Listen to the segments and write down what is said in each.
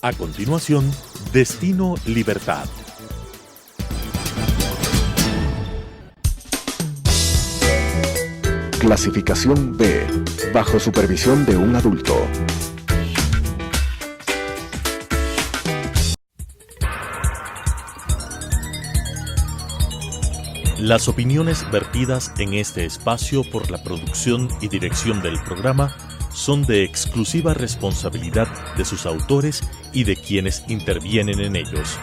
A continuación, Destino Libertad. Clasificación B, bajo supervisión de un adulto. Las opiniones vertidas en este espacio por la producción y dirección del programa son de exclusiva responsabilidad de sus autores y de quienes intervienen en ellos.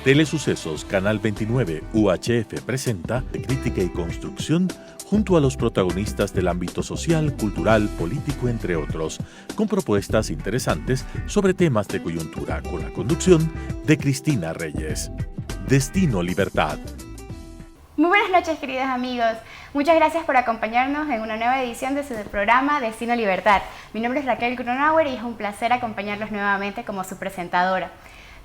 Telesucesos Canal 29 UHF presenta de crítica y construcción junto a los protagonistas del ámbito social, cultural, político, entre otros, con propuestas interesantes sobre temas de coyuntura, con la conducción de Cristina Reyes. Destino Libertad. Muy buenas noches, queridos amigos. Muchas gracias por acompañarnos en una nueva edición de su programa Destino Libertad. Mi nombre es Raquel Grunauer y es un placer acompañarlos nuevamente como su presentadora.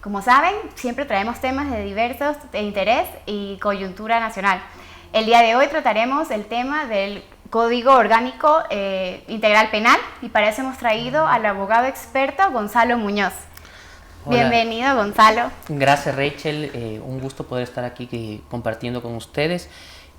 Como saben, siempre traemos temas de diversos de interés y coyuntura nacional. El día de hoy trataremos el tema del Código Orgánico Integral Penal y para eso hemos traído al abogado experto Gonzalo Muñoz. Hola. Bienvenido, Gonzalo. Gracias, Rachel. Un gusto poder estar aquí compartiendo con ustedes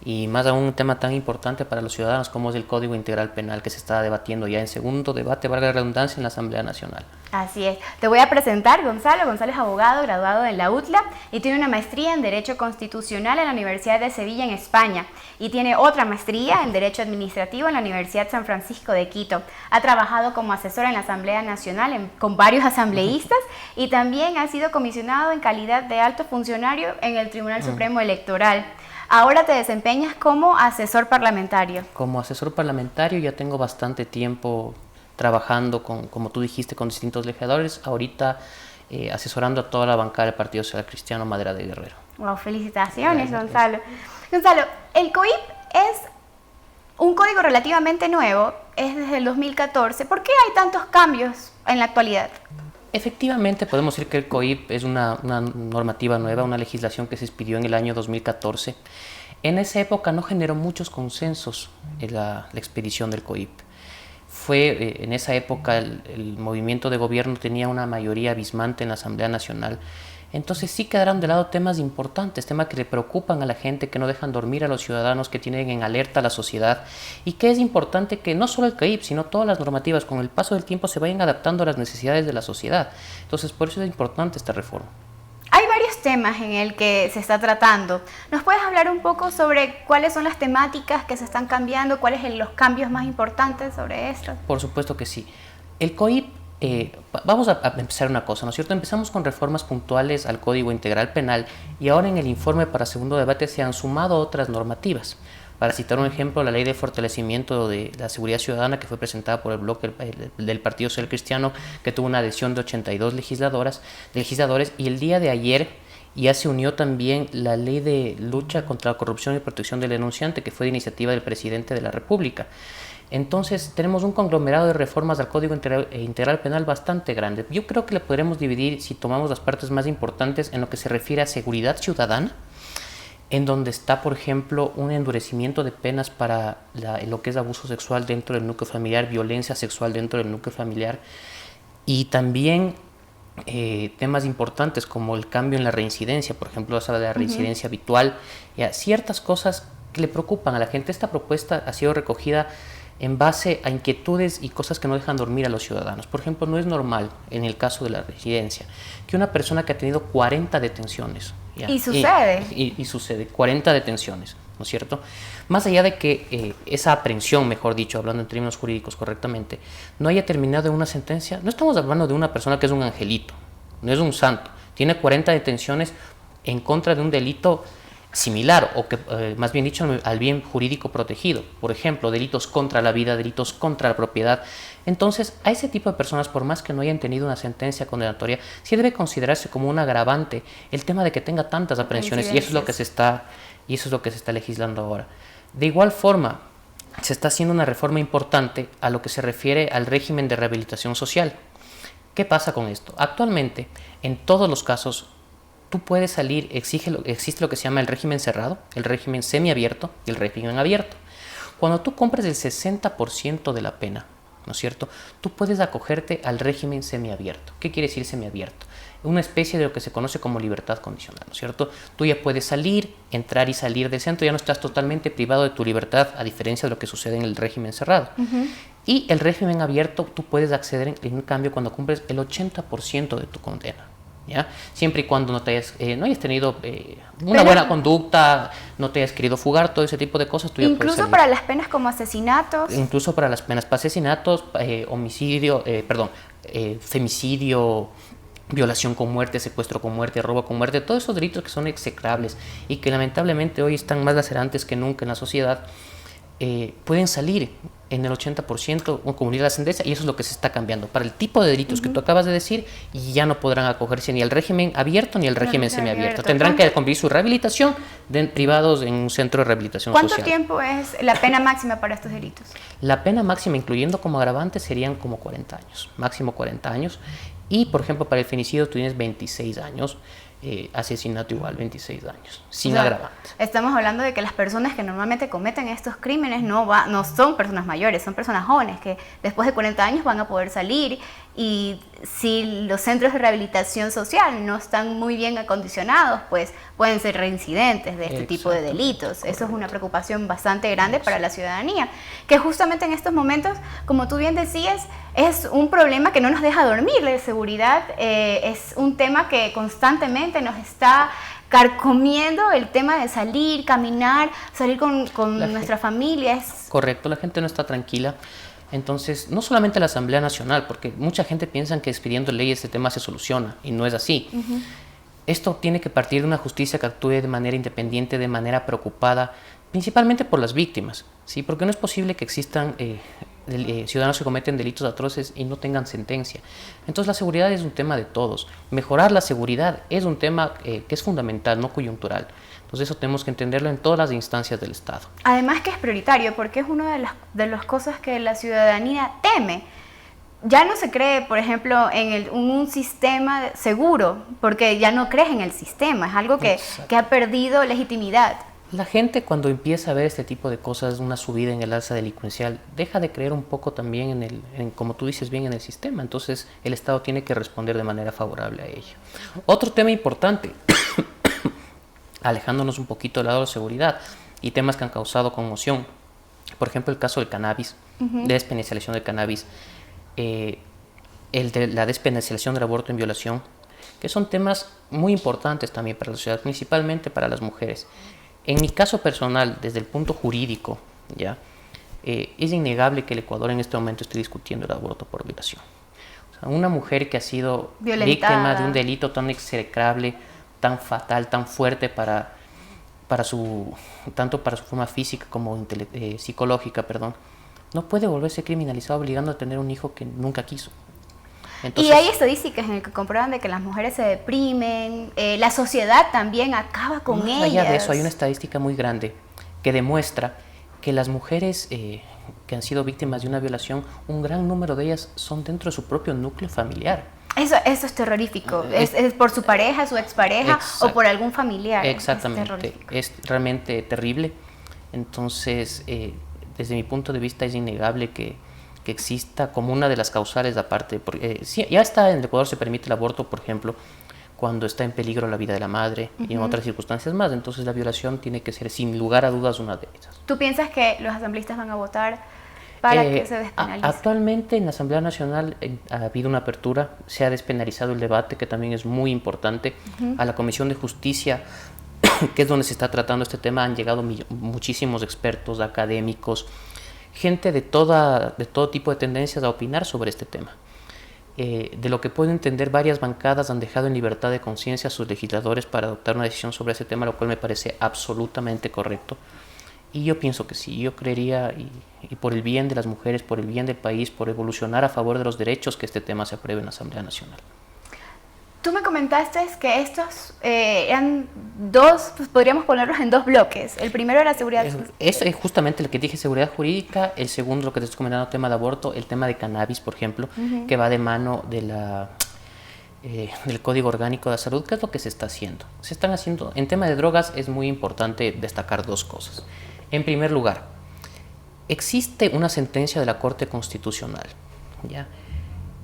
y más aún un tema tan importante para los ciudadanos como es el Código Integral Penal que se está debatiendo ya en segundo debate, valga la redundancia, en la Asamblea Nacional. Así es. Te voy a presentar, Gonzalo. Gonzalo es abogado, graduado en la UTLA y tiene una maestría en Derecho Constitucional en la Universidad de Sevilla, en España. Y tiene otra maestría en Derecho Administrativo en la Universidad San Francisco de Quito. Ha trabajado como asesor en la Asamblea Nacional con varios asambleístas y también ha sido comisionado en calidad de alto funcionario en el Tribunal Supremo Electoral. Ahora te desempeñas como asesor parlamentario. Como asesor parlamentario ya tengo bastante tiempo trabajando como tú dijiste, con distintos legisladores, ahorita asesorando a toda la bancada del Partido Social Cristiano Madera de Guerrero. Wow, felicitaciones, Gonzalo. Gonzalo, el COIP es un código relativamente nuevo, es desde el 2014. ¿Por qué hay tantos cambios en la actualidad? Efectivamente, podemos decir que el COIP es una normativa nueva, una legislación que se expidió en el año 2014. En esa época no generó muchos consensos en la expedición del COIP. Fue en esa época el movimiento de gobierno tenía una mayoría abismante en la Asamblea Nacional. Entonces sí quedaron de lado temas importantes, temas que le preocupan a la gente, que no dejan dormir a los ciudadanos, que tienen en alerta a la sociedad y que es importante que no solo el COIP, sino todas las normativas con el paso del tiempo se vayan adaptando a las necesidades de la sociedad. Entonces por eso es importante esta reforma. Hay varios temas en el que se está tratando. ¿Nos puedes hablar un poco sobre cuáles son las temáticas que se están cambiando? ¿Cuáles son los cambios más importantes sobre esto? Por supuesto que sí. El COIP, vamos a empezar una cosa, ¿no es cierto? Empezamos con reformas puntuales al Código Integral Penal y ahora en el informe para segundo debate se han sumado otras normativas. Para citar un ejemplo, la Ley de Fortalecimiento de la Seguridad Ciudadana, que fue presentada por el bloque del Partido Social Cristiano, que tuvo una adhesión de 82 legisladores, y el día de ayer ya se unió también la Ley de Lucha contra la Corrupción y Protección del Denunciante, que fue de iniciativa del Presidente de la República. Entonces tenemos un conglomerado de reformas al Código Integral Penal bastante grande. Yo creo que le podremos dividir, si tomamos las partes más importantes, en lo que se refiere a seguridad ciudadana, en donde está, por ejemplo, un endurecimiento de penas para lo que es abuso sexual dentro del núcleo familiar, violencia sexual dentro del núcleo familiar, y también temas importantes como el cambio en la reincidencia, por ejemplo, se habla de la reincidencia habitual, ciertas cosas que le preocupan a la gente. Esta propuesta ha sido recogida en base a inquietudes y cosas que no dejan dormir a los ciudadanos. Por ejemplo, no es normal, en el caso de la residencia, que una persona que ha tenido 40 detenciones, ¿Y sucede? Y sucede, 40 detenciones, ¿no es cierto? Más allá de que esa aprehensión, mejor dicho, hablando en términos jurídicos correctamente, no haya terminado en una sentencia, no estamos hablando de una persona que es un angelito, no es un santo, tiene 40 detenciones en contra de un delito similar o que, más bien dicho, al bien jurídico protegido. Por ejemplo, delitos contra la vida, delitos contra la propiedad. Entonces, a ese tipo de personas, por más que no hayan tenido una sentencia condenatoria, sí debe considerarse como un agravante el tema de que tenga tantas aprehensiones, y eso es lo que se está legislando ahora. De igual forma, se está haciendo una reforma importante a lo que se refiere al régimen de rehabilitación social. ¿Qué pasa con esto? Actualmente, en todos los casos, tú puedes salir, existe lo que se llama el régimen cerrado, el régimen semiabierto y el régimen abierto. Cuando tú cumples el 60% de la pena, ¿no es cierto?, tú puedes acogerte al régimen semiabierto. ¿Qué quiere decir semiabierto? Una especie de lo que se conoce como libertad condicional, ¿no es cierto? Tú ya puedes salir, entrar y salir del centro, ya no estás totalmente privado de tu libertad, a diferencia de lo que sucede en el régimen cerrado. Y el régimen abierto, tú puedes acceder en un cambio cuando cumples el 80% de tu condena, ¿ya? Siempre y cuando no hayas tenido una buena conducta, no te hayas querido fugar, todo ese tipo de cosas, tú ya puedes Incluso salir. para las penas como asesinatos. Incluso para las penas para asesinatos, femicidio, violación con muerte, secuestro con muerte, robo con muerte, todos esos delitos que son execrables y que lamentablemente hoy están más lacerantes que nunca en la sociedad, pueden salir en el 80% o cumplir la sentencia, y eso es lo que se está cambiando. Para el tipo de delitos que tú acabas de decir, ya no podrán acogerse ni al régimen abierto ni al régimen semiabierto. Tendrán que cumplir su rehabilitación privados en un centro de rehabilitación social. ¿Cuánto tiempo es la pena máxima para estos delitos? La pena máxima, incluyendo como agravante, serían como 40 años, máximo 40 años. Y, por ejemplo, para el femicidio tú tienes 26 años, asesinato igual, 26 años, sin agravante. Estamos hablando de que las personas que normalmente cometen estos crímenes no son personas mayores, son personas jóvenes que después de 40 años van a poder salir, y si los centros de rehabilitación social no están muy bien acondicionados, pues pueden ser reincidentes de este tipo de delitos. Eso es una preocupación bastante grande para la ciudadanía, que justamente en estos momentos, como tú bien decías, es un problema que no nos deja dormir. La seguridad es un tema que constantemente nos está carcomiendo, el tema de salir, caminar, salir con nuestra familia. Correcto, la gente no está tranquila. Entonces, no solamente la Asamblea Nacional, porque mucha gente piensa que expidiendo leyes este tema se soluciona, y no es así. Esto tiene que partir de una justicia que actúe de manera independiente, de manera preocupada, principalmente por las víctimas, ¿sí? Porque no es posible que existan ciudadanos que cometen delitos atroces y no tengan sentencia. Entonces, la seguridad es un tema de todos. Mejorar la seguridad es un tema que es fundamental, no coyuntural. Entonces, eso tenemos que entenderlo en todas las instancias del Estado. Además que es prioritario, porque es una de las cosas que la ciudadanía teme. Ya no se cree, por ejemplo, en un sistema seguro, porque ya no crees en el sistema. Es algo que ha perdido legitimidad. La gente, cuando empieza a ver este tipo de cosas, una subida en el alza delincuencial, deja de creer un poco también como tú dices bien, en el sistema. Entonces, el Estado tiene que responder de manera favorable a ello. Otro tema importante, alejándonos un poquito del lado de la seguridad y temas que han causado conmoción, por ejemplo, el caso del cannabis, de despenalización del cannabis, el de la despenalización del aborto en violación, que son temas muy importantes también para la sociedad, principalmente para las mujeres. En mi caso personal, desde el punto jurídico, es innegable que el Ecuador en este momento esté discutiendo el aborto por violación. O sea, una mujer que ha sido víctima de un delito tan execrable, tan fatal, tan fuerte tanto para su forma física como psicológica, no puede volverse criminalizada obligando a tener un hijo que nunca quiso. Entonces, y hay estadísticas en las que comprueban de que las mujeres se deprimen, la sociedad también acaba con ellas. Más allá de eso, hay una estadística muy grande que demuestra que las mujeres que han sido víctimas de una violación, un gran número de ellas son dentro de su propio núcleo familiar. Eso es terrorífico. Es por su pareja, su expareja o por algún familiar. Exactamente. Es realmente terrible. Entonces, desde mi punto de vista, es innegable que exista como una de las causales, aparte, porque ya está en el Ecuador, se permite el aborto, por ejemplo, cuando está en peligro la vida de la madre y en otras circunstancias más. Entonces, la violación tiene que ser, sin lugar a dudas, una de ellas. ¿Tú piensas que los asambleístas van a votar para que se despenalice? Actualmente en la Asamblea Nacional ha habido una apertura, se ha despenalizado el debate, que también es muy importante. A la Comisión de Justicia, que es donde se está tratando este tema, han llegado muchísimos expertos, académicos, gente de todo tipo de tendencias a opinar sobre este tema. De lo que puedo entender, varias bancadas han dejado en libertad de conciencia a sus legisladores para adoptar una decisión sobre ese tema, lo cual me parece absolutamente correcto. Y yo pienso que sí, yo creería, y por el bien de las mujeres, por el bien del país, por evolucionar a favor de los derechos, que este tema se apruebe en la Asamblea Nacional. Tú me comentaste que estos eran dos, pues podríamos ponerlos en dos bloques. El primero era seguridad. Es justamente lo que dije, seguridad jurídica. El segundo, lo que te estoy comentando, tema de aborto, el tema de cannabis, por ejemplo, que va de mano del Código Orgánico de la Salud. ¿Qué es lo que se está haciendo? Se están haciendo, en tema de drogas es muy importante destacar dos cosas. En primer lugar, existe una sentencia de la Corte Constitucional, ¿ya?,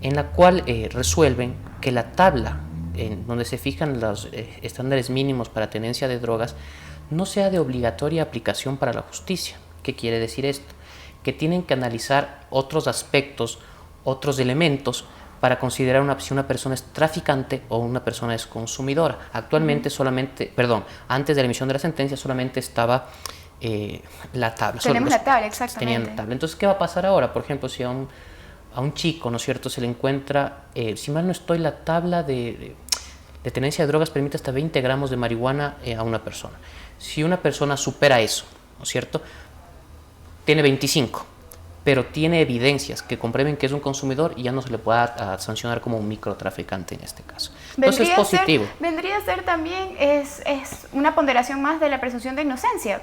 en la cual resuelven que la tabla en donde se fijan los estándares mínimos para tenencia de drogas no sea de obligatoria aplicación para la justicia. ¿Qué quiere decir esto? Que tienen que analizar otros aspectos, otros elementos para considerar si una persona es traficante o una persona es consumidora. Actualmente antes de la emisión de la sentencia solamente estaba la tabla. Tenemos la tabla, exactamente. Tenían la tabla. Entonces, ¿qué va a pasar ahora? Por ejemplo, si a un chico, ¿no es cierto?, se le encuentra, si mal no estoy, la tabla de tenencia de drogas permite hasta 20 gramos de marihuana a una persona. Si una persona supera eso, ¿no es cierto?, tiene 25, pero tiene evidencias que comprueben que es un consumidor y ya no se le pueda sancionar como un microtraficante en este caso. Entonces es positivo. Vendría a ser también es una ponderación más de la presunción de inocencia.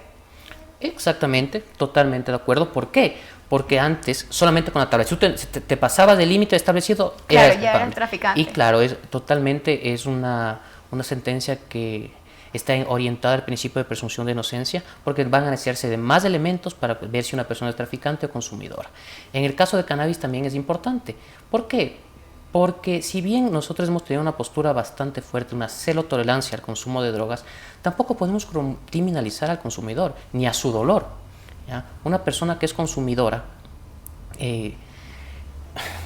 Exactamente, totalmente de acuerdo. ¿Por qué? Porque antes, solamente con la tabla, si tú te pasabas del límite establecido, claro, ya eras traficante. Y claro, es una sentencia que está orientada al principio de presunción de inocencia, porque van a necesitarse de más elementos para ver si una persona es traficante o consumidora. En el caso de cannabis también es importante. ¿Por qué? Porque si bien nosotros hemos tenido una postura bastante fuerte, una cero tolerancia al consumo de drogas, tampoco podemos criminalizar al consumidor, ni a su dolor, ¿ya? Una persona que es consumidora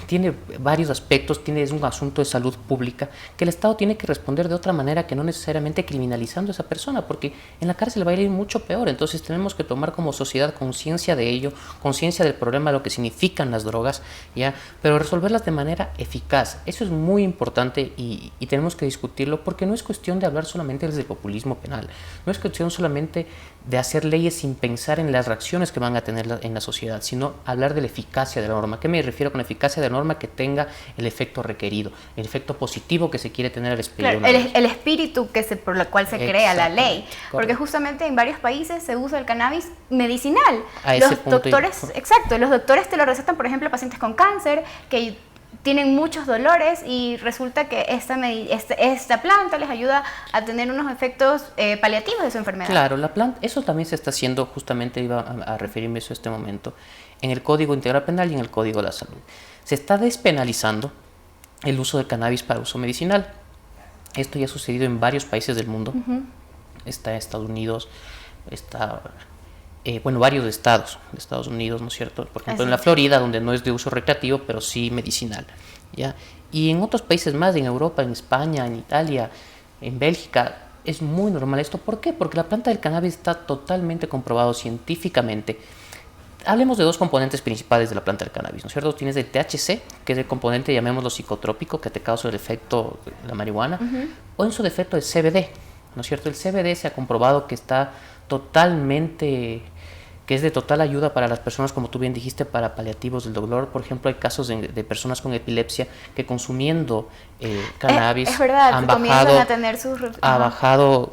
tiene varios aspectos, es un asunto de salud pública que el Estado tiene que responder de otra manera que no necesariamente criminalizando a esa persona, porque en la cárcel va a ir mucho peor. Entonces tenemos que tomar como sociedad conciencia de ello, conciencia del problema, de lo que significan las drogas, ¿ya?, pero resolverlas de manera eficaz. Eso es muy importante y tenemos que discutirlo, porque no es cuestión de hablar solamente desde el populismo penal, no es cuestión solamente de hacer leyes sin pensar en las reacciones que van a tener en la sociedad, sino hablar de la eficacia de la norma. ¿A qué me refiero con eficacia de la norma? Que tenga el efecto requerido, el efecto positivo que se quiere tener al expedir una ley. El espíritu por el cual se crea la ley. Porque justamente en varios países se usa el cannabis medicinal. Los doctores te lo recetan, por ejemplo, a pacientes con cáncer que tienen muchos dolores y resulta que esta planta les ayuda a tener unos efectos paliativos de su enfermedad. Claro, la planta, eso también se está haciendo, justamente iba a referirme a eso en este momento, en el Código Integral Penal y en el Código de la Salud. Se está despenalizando el uso de cannabis para uso medicinal. Esto ya ha sucedido en varios países del mundo. Está en Estados Unidos, varios estados de Estados Unidos, ¿no es cierto? Por ejemplo, en la Florida, donde no es de uso recreativo, pero sí medicinal, ¿ya? Y en otros países más, en Europa, en España, en Italia, en Bélgica, es muy normal esto. ¿Por qué? Porque la planta del cannabis está totalmente comprobado científicamente. Hablemos de dos componentes principales de la planta del cannabis, ¿no es cierto? Tienes el THC, que es el componente, llamémoslo psicotrópico, que te causa el efecto de la marihuana, o en su defecto el CBD, ¿no es cierto? El CBD se ha comprobado que que es de total ayuda para las personas, como tú bien dijiste, para paliativos del dolor. Por ejemplo, hay casos de personas con epilepsia que consumiendo cannabis es verdad, comienzan a tener sus... bajado,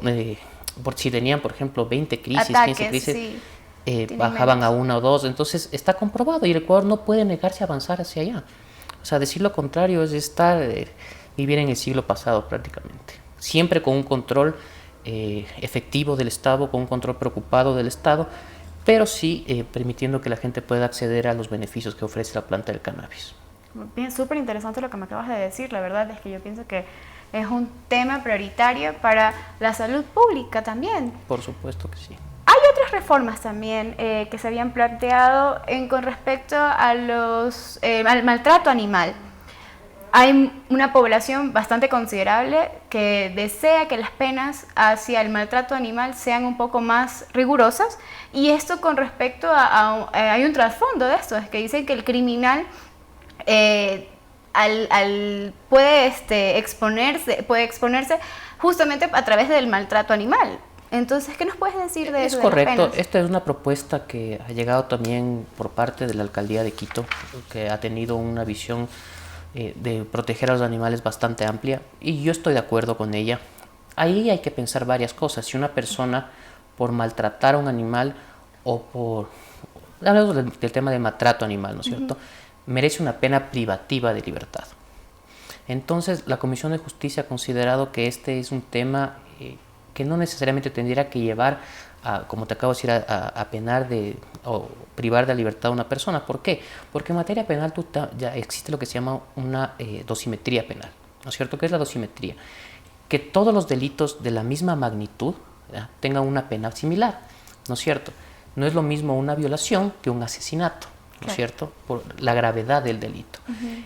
por si tenían, por ejemplo, 20 crisis, ataques, 15 crisis, sí. Bajaban menos. a 1 o 2. Entonces está comprobado y el Ecuador no puede negarse a avanzar hacia allá. O sea, decir lo contrario es vivir en el siglo pasado prácticamente. Siempre con un control efectivo del Estado, con un control preocupado del Estado, pero sí permitiendo que la gente pueda acceder a los beneficios que ofrece la planta del cannabis. Bien, súper interesante lo que me acabas de decir. La verdad es que yo pienso que es un tema prioritario para la salud pública también. Por supuesto que sí. Hay otras reformas también que se habían planteado con respecto a al maltrato animal. Hay una población bastante considerable que desea que las penas hacia el maltrato animal sean un poco más rigurosas, y esto con respecto hay un trasfondo de esto, es que dicen que el criminal puede exponerse justamente a través del maltrato animal. Entonces, ¿qué nos puedes decir de eso? Es correcto. Esta es una propuesta que ha llegado también por parte de la Alcaldía de Quito, que ha tenido una visión de proteger a los animales bastante amplia, y yo estoy de acuerdo con ella. Ahí hay que pensar varias cosas. Si una persona, por maltratar a un animal hablamos del tema de maltrato animal, ¿no es cierto?, merece una pena privativa de libertad. Entonces, la Comisión de Justicia ha considerado que este es un tema que no necesariamente tendría que llevar a, como te acabo de decir, a penar o privar de libertad a una persona. ¿Por qué? Porque en materia penal ya existe lo que se llama una dosimetría penal, ¿no es cierto? ¿Qué es la dosimetría? Que todos los delitos de la misma magnitud, ¿ya?, tengan una pena similar, ¿no es cierto? No es lo mismo una violación que un asesinato, ¿no es cierto? Por la gravedad del delito.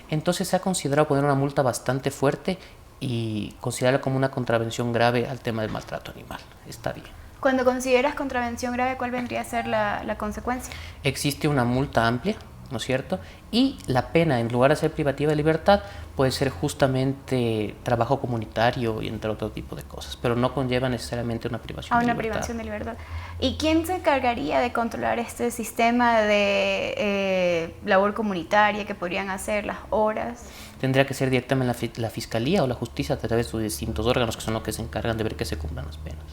Entonces se ha considerado poner una multa bastante fuerte y considerarla como una contravención grave al tema del maltrato animal. Está bien. Cuando consideras contravención grave, ¿cuál vendría a ser la consecuencia? Existe una multa amplia, ¿no es cierto? Y la pena, en lugar de ser privativa de libertad, puede ser justamente trabajo comunitario y entre otro tipo de cosas, pero no conlleva necesariamente una privación de libertad. Una privación de libertad. ¿Y quién se encargaría de controlar este sistema de labor comunitaria que podrían hacer, las horas? Tendría que ser directamente la Fiscalía o la Justicia a través de sus distintos órganos que son los que se encargan de ver que se cumplan las penas.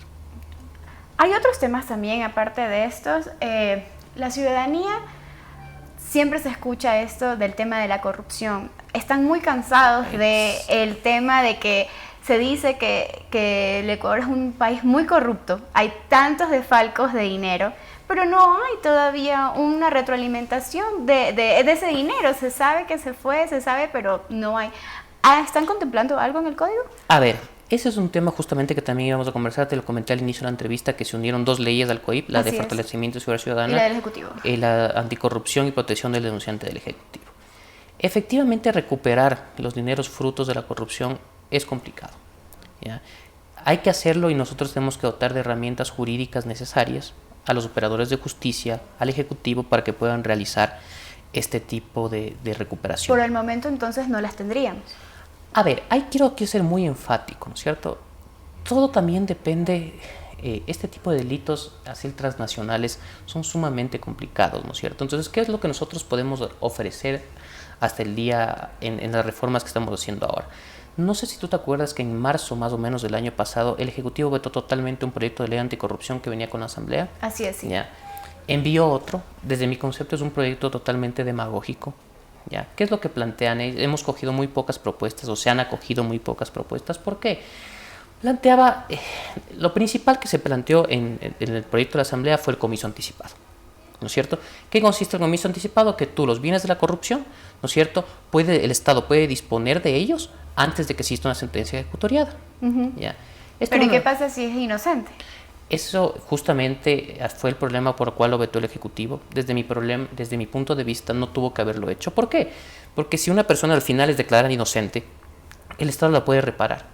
Hay otros temas también, aparte de estos. La ciudadanía, siempre se escucha esto del tema de la corrupción. Están muy cansados del tema de que se dice que el Ecuador es un país muy corrupto. Hay tantos desfalcos de dinero, pero no hay todavía una retroalimentación de ese dinero. Se sabe que se fue, se sabe, pero no hay. ¿Están contemplando algo en el código? A ver, ese es un tema justamente que también íbamos a conversar. Te lo comenté al inicio de la entrevista, que se unieron dos leyes al COIP, la de fortalecimiento de seguridad ciudadana y la del Ejecutivo, y la anticorrupción y protección del denunciante del Ejecutivo. Efectivamente, recuperar los dineros frutos de la corrupción es complicado, ¿ya? Hay que hacerlo y nosotros tenemos que dotar de herramientas jurídicas necesarias a los operadores de justicia, al Ejecutivo, para que puedan realizar este tipo de recuperación. Por el momento, entonces, no las tendríamos. A ver, ahí quiero ser muy enfático, ¿no es cierto? Todo también depende, este tipo de delitos así transnacionales son sumamente complicados, ¿no es cierto? Entonces, ¿qué es lo que nosotros podemos ofrecer hasta el día en las reformas que estamos haciendo ahora? No sé si tú te acuerdas que en marzo más o menos del año pasado el Ejecutivo vetó totalmente un proyecto de ley anticorrupción que venía con la Asamblea. Así es, sí. ¿Ya? Envió otro, desde mi concepto es un proyecto totalmente demagógico. ¿Ya? ¿Qué es lo que plantean? Hemos cogido muy pocas propuestas, o se han acogido muy pocas propuestas. ¿Por qué? Planteaba, lo principal que se planteó en el proyecto de la Asamblea fue el comiso anticipado, ¿no es cierto? ¿Qué consiste el comiso anticipado? Que tú los bienes de la corrupción, ¿no es cierto?, el Estado puede disponer de ellos antes de que exista una sentencia ejecutoriada. ¿Ya? Pero ¿y qué pasa si es inocente? Eso justamente fue el problema por el cual lo vetó el Ejecutivo. Desde mi punto de vista, no tuvo que haberlo hecho. ¿Por qué? Porque si una persona al final es declarada inocente, el Estado la puede reparar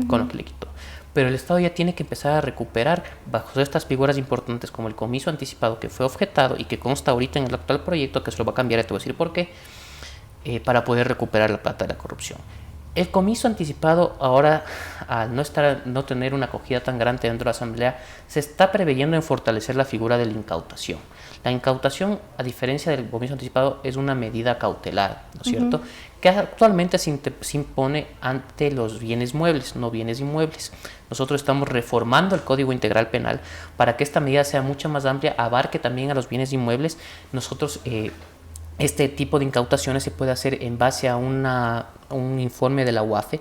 con lo que le quitó. Pero el Estado ya tiene que empezar a recuperar bajo estas figuras importantes como el comiso anticipado, que fue objetado y que consta ahorita en el actual proyecto, que se lo va a cambiar, y te voy a decir por qué, para poder recuperar la plata de la corrupción. El comiso anticipado ahora, al no tener una acogida tan grande dentro de la Asamblea, se está preveyendo en fortalecer la figura de la incautación. La incautación, a diferencia del comiso anticipado, es una medida cautelar, ¿no es cierto?, que actualmente se impone ante los bienes muebles, no bienes inmuebles. Nosotros estamos reformando el Código Integral Penal para que esta medida sea mucho más amplia, abarque también a los bienes inmuebles. Nosotros... este tipo de incautaciones se puede hacer en base a un informe de la UAFE,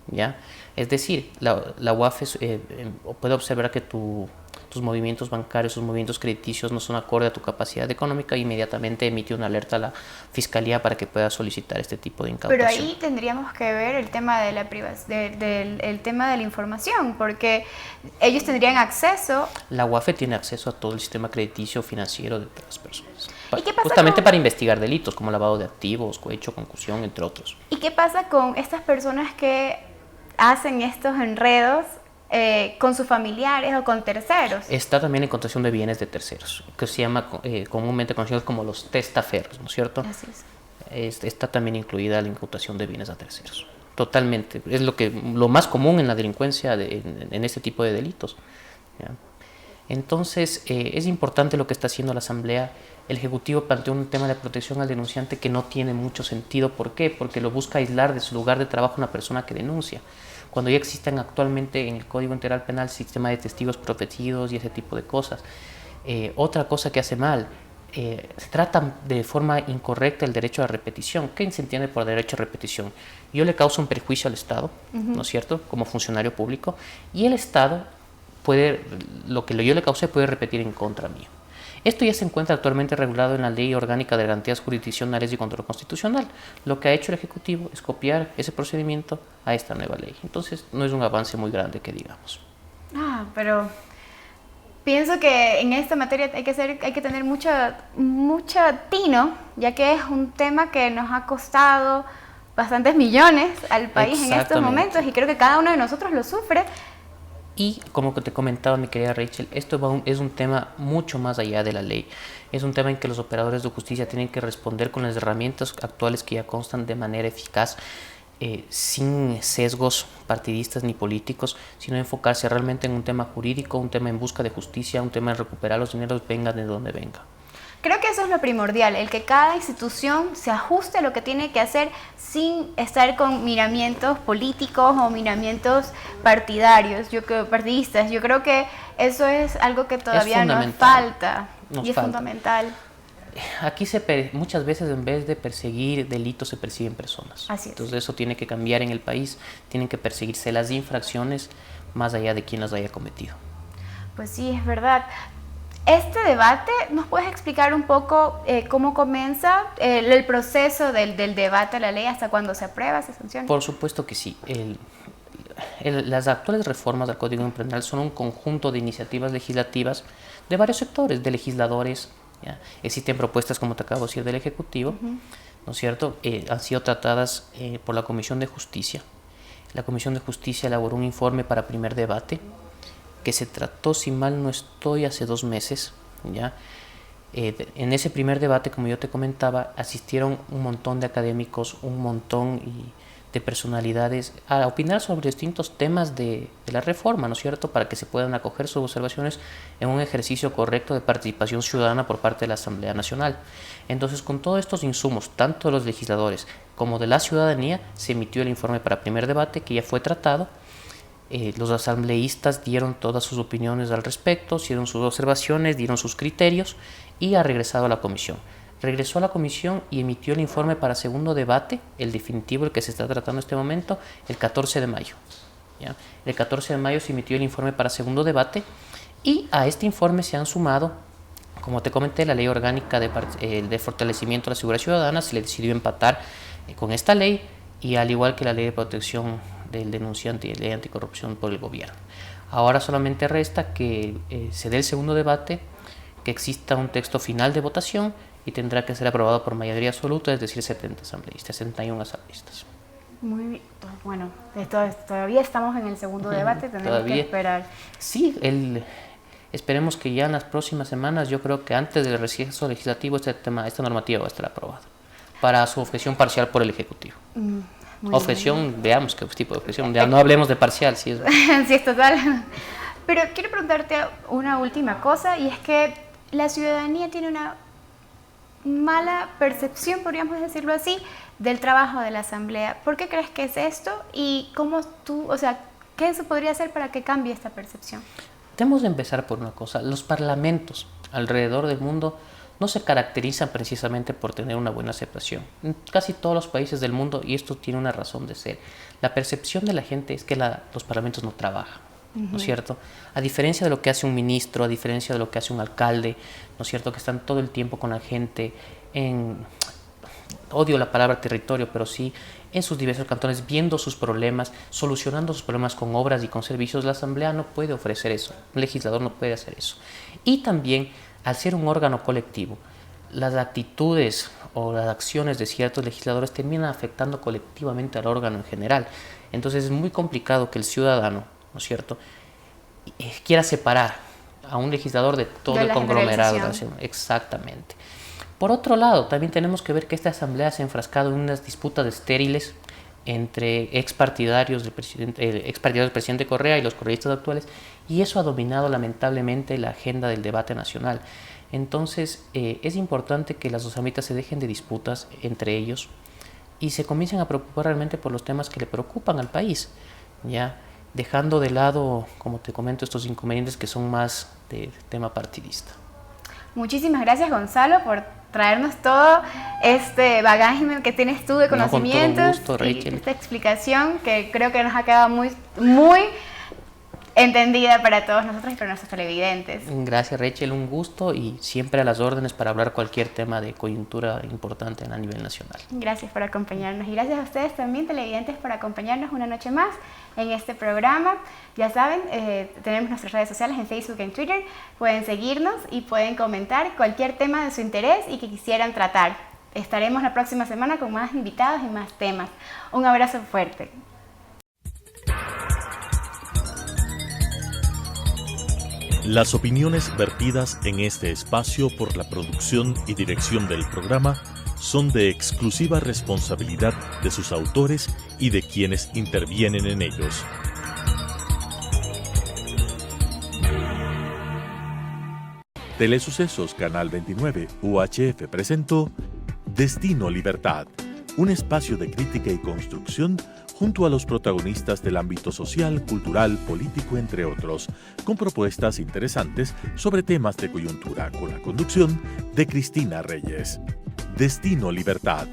¿ya? Es decir, la UAFE puede observar que tus movimientos bancarios, tus movimientos crediticios no son acorde a tu capacidad económica, e inmediatamente emite una alerta a la Fiscalía para que pueda solicitar este tipo de incautación. Pero ahí tendríamos que ver el tema de el tema de la información, porque ellos tendrían acceso. La UAFE tiene acceso a todo el sistema crediticio financiero de todas las personas. ¿Y qué pasa justamente para investigar delitos como lavado de activos, cohecho, concusión, entre otros. ¿Y qué pasa con estas personas que hacen estos enredos con sus familiares o con terceros? Está también en contación de bienes de terceros, que se llama comúnmente conocidos como los testaferros, ¿no es cierto? Así es. Está también incluida la incautación de bienes a terceros. Totalmente. Es lo más común en la delincuencia en este tipo de delitos, ¿ya? Entonces, es importante lo que está haciendo la Asamblea. El Ejecutivo planteó un tema de protección al denunciante que no tiene mucho sentido. ¿Por qué? Porque lo busca aislar de su lugar de trabajo una persona que denuncia, cuando ya existen actualmente en el Código Integral Penal sistema de testigos protegidos y ese tipo de cosas. Otra cosa que hace mal, se trata de forma incorrecta el derecho a repetición. ¿Qué se entiende por derecho a repetición? Yo le causo un perjuicio al Estado, ¿no es cierto?, como funcionario público, y el Estado lo que yo le causé puede repetir en contra mío. Esto ya se encuentra actualmente regulado en la Ley Orgánica de Garantías Jurisdiccionales y Control Constitucional. Lo que ha hecho el Ejecutivo es copiar ese procedimiento a esta nueva ley. Entonces, no es un avance muy grande que digamos. Pero pienso que en esta materia hay que tener mucho tino, ya que es un tema que nos ha costado bastantes millones al país en estos momentos, y creo que cada uno de nosotros lo sufre. Y como te comentaba mi querida Rachel, esto es un tema mucho más allá de la ley. Es un tema en que los operadores de justicia tienen que responder con las herramientas actuales que ya constan de manera eficaz, sin sesgos partidistas ni políticos, sino enfocarse realmente en un tema jurídico, un tema en busca de justicia, un tema en recuperar los dineros, venga de donde venga. Creo que eso es lo primordial, el que cada institución se ajuste a lo que tiene que hacer sin estar con miramientos políticos o miramientos partidistas. Yo creo que eso es algo que todavía nos falta. Es fundamental. Aquí muchas veces en vez de perseguir delitos se persiguen personas. Así es. Entonces eso tiene que cambiar en el país, tienen que perseguirse las infracciones más allá de quien las haya cometido. Pues sí, es verdad. Este debate, ¿nos puedes explicar un poco cómo comienza el proceso del debate a la ley hasta cuándo se aprueba, se sanciona? Por supuesto que sí. Las actuales reformas al Código Penal son un conjunto de iniciativas legislativas de varios sectores, de legisladores. ¿Ya? Existen propuestas, como te acabo de decir, del Ejecutivo, ¿no es cierto? Han sido tratadas por la Comisión de Justicia. La Comisión de Justicia elaboró un informe para primer debate, que se trató, si mal no estoy, hace 2 meses, ¿ya? En ese primer debate, como yo te comentaba, asistieron un montón de académicos, un montón de personalidades a opinar sobre distintos temas de la reforma, ¿no es cierto?, para que se puedan acoger sus observaciones en un ejercicio correcto de participación ciudadana por parte de la Asamblea Nacional. Entonces, con todos estos insumos, tanto de los legisladores como de la ciudadanía, se emitió el informe para primer debate, que ya fue tratado. Los asambleístas dieron todas sus opiniones al respecto, hicieron sus observaciones, dieron sus criterios y ha regresado a la comisión. Regresó a la comisión y emitió el informe para segundo debate, el definitivo, el que se está tratando en este momento, el 14 de mayo. ¿Ya? El 14 de mayo se emitió el informe para segundo debate y a este informe se han sumado, como te comenté, la ley orgánica de fortalecimiento de la seguridad ciudadana. Se le decidió empatar con esta ley, y al igual que la ley de protección del denunciante y la ley anticorrupción por el gobierno. Ahora solamente resta que se dé el segundo debate, que exista un texto final de votación y tendrá que ser aprobado por mayoría absoluta, es decir, 61 asambleístas. Muy bien. Bueno, todavía estamos en el segundo debate, tenemos que esperar. Sí, esperemos que ya en las próximas semanas, yo creo que antes del receso legislativo, esta normativa va a estar aprobada para su objeción parcial por el Ejecutivo. Objeción, veamos qué tipo de objeción, ya no hablemos de parcial, si es sí, es total. Pero quiero preguntarte una última cosa, y es que la ciudadanía tiene una mala percepción, podríamos decirlo así, del trabajo de la Asamblea. ¿Por qué crees que es esto? Y ¿qué se podría hacer para que cambie esta percepción? Tenemos de empezar por una cosa. Los parlamentos alrededor del mundo no se caracterizan precisamente por tener una buena aceptación. En casi todos los países del mundo, y esto tiene una razón de ser, la percepción de la gente es que los parlamentos no trabajan, ¿no es cierto? A diferencia de lo que hace un ministro, a diferencia de lo que hace un alcalde, ¿no es cierto?, que están todo el tiempo con la gente odio la palabra territorio, pero sí en sus diversos cantones, viendo sus problemas, solucionando sus problemas con obras y con servicios. La Asamblea no puede ofrecer eso, un legislador no puede hacer eso. Y también, al ser un órgano colectivo, las actitudes o las acciones de ciertos legisladores terminan afectando colectivamente al órgano en general. Entonces es muy complicado que el ciudadano, ¿no es cierto?, quiera separar a un legislador de todo el conglomerado. Exactamente. Por otro lado, también tenemos que ver que esta asamblea se ha enfrascado en unas disputas estériles entre expartidarios del presidente Correa y los correístas actuales, y eso ha dominado lamentablemente la agenda del debate nacional. Entonces, es importante que las asambleístas se dejen de disputas entre ellos y se comiencen a preocupar realmente por los temas que le preocupan al país, ¿ya?, dejando de lado, como te comento, estos inconvenientes que son más de tema partidista. Muchísimas gracias, Gonzalo, por traernos todo este bagaje que tienes tú de conocimientos. Con todo gusto, Rachel. Y esta explicación que creo que nos ha quedado muy, muy entendida para todos nosotros y para nuestros televidentes. Gracias, Rachel, un gusto y siempre a las órdenes para hablar cualquier tema de coyuntura importante a nivel nacional. Gracias por acompañarnos y gracias a ustedes también, televidentes, por acompañarnos una noche más en este programa. Ya saben, tenemos nuestras redes sociales en Facebook y en Twitter. Pueden seguirnos y pueden comentar cualquier tema de su interés y que quisieran tratar. Estaremos la próxima semana con más invitados y más temas. Un abrazo fuerte. Las opiniones vertidas en este espacio por la producción y dirección del programa son de exclusiva responsabilidad de sus autores y de quienes intervienen en ellos. Telesucesos Canal 29 UHF presentó Destino Libertad, un espacio de crítica y construcción junto a los protagonistas del ámbito social, cultural, político, entre otros, con propuestas interesantes sobre temas de coyuntura, con la conducción de Cristina Reyes. Destino Libertad.